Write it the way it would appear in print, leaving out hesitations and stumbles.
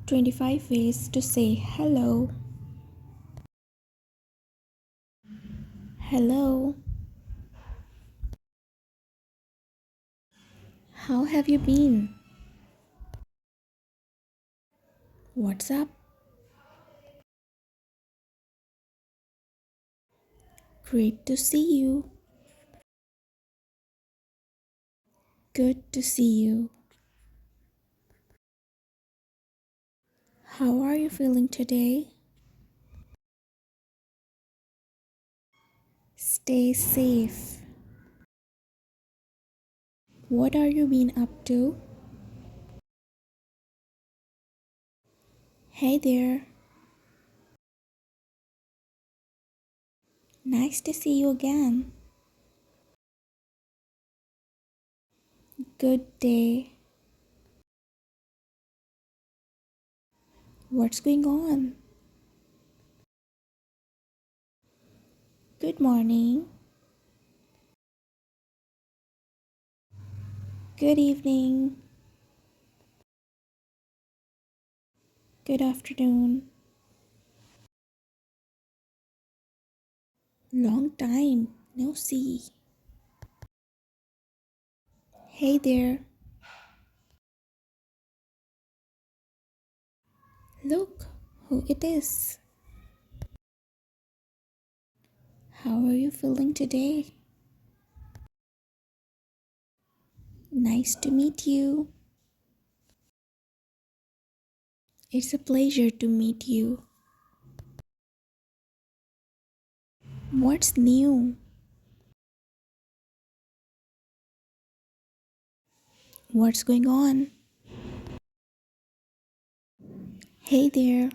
25 ways to say hello. Hello. How have you been? What's up? Great to see you. Good to see you. How are you feeling today? Stay safe. What are you been up to? Hey there. Nice to see you again. Good day. What's going on? Good morning. Good evening. Good afternoon. Long time no see. Hey there. Look who it is. How are you feeling today? Nice to meet you. It's a pleasure to meet you. What's new? What's going on? Hey there.